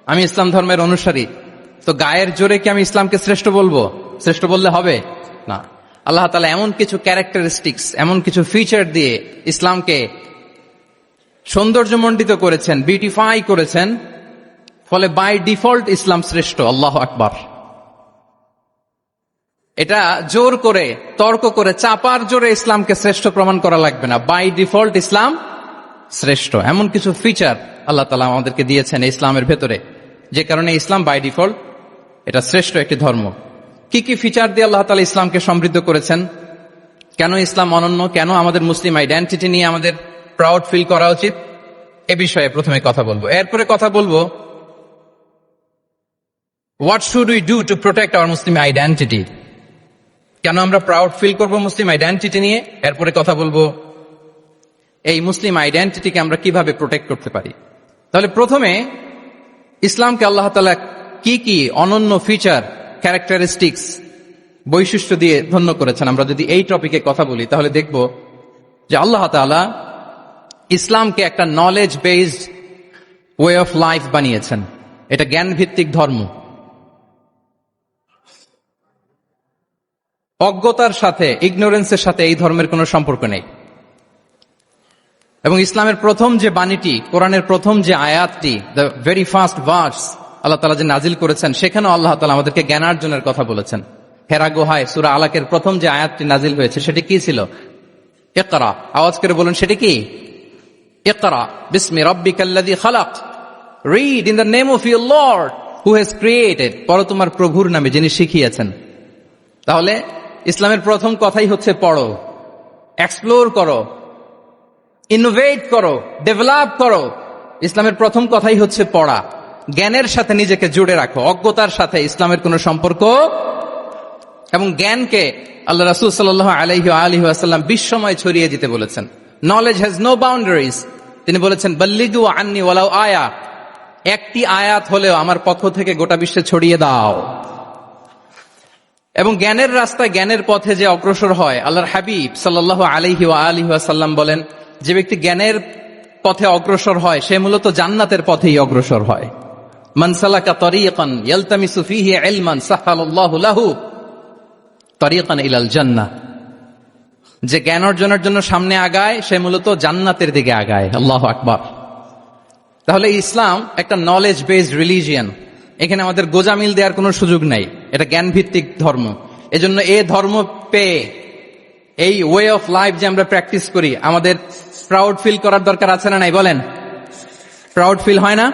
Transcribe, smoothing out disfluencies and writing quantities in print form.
আমি ইসলাম ধর্মের অনুসারী, তো গায়ের জোরে কি আমি ইসলামকে শ্রেষ্ঠ বলবো? শ্রেষ্ঠ বললে হবে না। আল্লাহ তাআলা এমন কিছু ক্যারেক্টারিস্টিক্স, এমন কিছু ফিচার দিয়ে ইসলামকে সৌন্দর্যমণ্ডিত করেছেন, বিউটিফাই করেছেন, ফলে বাই ডিফল্ট ইসলাম শ্রেষ্ঠ। আল্লাহু আকবার। এটা জোর করে, তর্ক করে, চাপার জোরে ইসলামকে শ্রেষ্ঠ প্রমাণ করা লাগবে না। বাই ডিফল্ট ইসলাম শ্রেষ্ঠ। এমন কিছু ফিচার আল্লাহ তাআলা আমাদেরকে দিয়েছেন ইসলামের ভেতরে, যে কারণে ইসলাম বাই ডিফল্ট এটা শ্রেষ্ঠ একটি ধর্ম। কি কি ফিচার দিয়ে আল্লাহ তাআলা ইসলামকে সমৃদ্ধ করেছেন? কেন ইসলাম অনন্য? কেন আমাদের মুসলিম আইডেন্টিটি নিয়ে আমাদের প্রাউড ফিল করা উচিত? এ বিষয়ে প্রথমে কথা বলবো। এরপরে কথা বলবো what should we do to protect our Muslim identity. কেন আমরা প্রাউড ফিল করব মুসলিম আইডেন্টিটি নিয়ে? এরপরে কথা বলবো এই মুসলিম আইডেন্টিটিকে আমরা কিভাবে প্রোটেক্ট করতে পারি। তাহলে প্রথমে ইসলামকে আল্লাহ তাআলা কি কি অনন্য ফিচার, ক্যারেক্টারিস্টিক্স, বৈশিষ্ট্য দিয়ে ধন্য করেছেন। আমরা যদি এই টপিকে কথা বলি তাহলে দেখব যে আল্লাহ তাআলা ইসলামকে একটা knowledge based way of life বানিয়েছেন। এটা জ্ঞান ভিত্তিক ধর্ম। অজ্ঞতার সাথে, ইগনোরেন্সের সাথে এই ধর্মের কোনো সম্পর্ক নেই। এবং ইসলামের প্রথম যে বাণীটি, কোরআনের প্রথম যে আয়াতটি, দ্য ভেরি ফার্স্ট ভার্স আল্লাহ তাআলা যে নাজিল করেছেন, সেখানেও আল্লাহ তাআলা আমাদেরকে জ্ঞানার্জনের কথা বলেছেন। হেরা গুহায় সূরা আলাকের প্রথম যে আয়াতটি নাজিল হয়েছে সেটি কি ছিল? ইকরা। আওয়াজ করে বলুন সেটি কি? ইকরা বিসমি রাব্বিকাল্লাযী খালাক, read in the name of your lord who has created. পড়ো তোমার প্রভুর নামে যিনি শিখিয়েছেন। তাহলে ইসলামের প্রথম কথাই হচ্ছে পড়ো, এক্সপ্লোর করো, ইনোভেট করো, ডেভেলপ করো। ইসলামের প্রথম কথাই হচ্ছে পড়া। জ্ঞানের সাথে নিজেকে জুড়ে রাখো, অজ্ঞতার সাথে ইসলামের কোনো সম্পর্ক। এবং জ্ঞানকে আল্লাহ রাসূল সাল্লাল্লাহু আলাইহি ওয়াসাল্লাম বিশ্বময় ছড়িয়ে দিতে বলেছেন। Knowledge has no boundaries. তিনি বলেছেন বাল্লিগু আন্নি ওয়ালাউ আয়া, একটি আয়াত হলেও আমার পক্ষ থেকে গোটা বিশ্বে ছড়িয়ে দাও। এবং জ্ঞানের রাস্তায়, জ্ঞানের পথে যে অগ্রসর হয়, আল্লাহর হাবিব সাল্লাল্লাহু আলাইহি ওয়াসাল্লাম বলেন, যে ব্যক্তি জ্ঞানের পথে অগ্রসর হয় সে মূলত জান্নাতের পথেই অগ্রসর হয়। মান সালাকা তরিকান ইয়ালতামিসু ফীহি ইলমান সাহালাল্লাহু লাহু তরিকান ইলাল জান্নাহ। যে জ্ঞান অর্জনের জন্য সামনে আগায় সে মূলত জান্নাতের দিকে আগায়। আল্লাহু আকবার। তাহলে ইসলাম একটা নলেজ বেসড রিলিজিয়ান। এখানে আমাদের গোজামিল দেওয়ার কোনো সুযোগ নাই। এটা জ্ঞান ভিত্তিক ধর্ম। এজন্য এই ধর্ম পেয়ে এই ওয়ে অফ লাইফ যে আমরা প্র্যাকটিস করি, আমাদের প্রাউড ফিল করার দরকার আছে না নাই? বলেন, প্রাউড ফিল হয় না?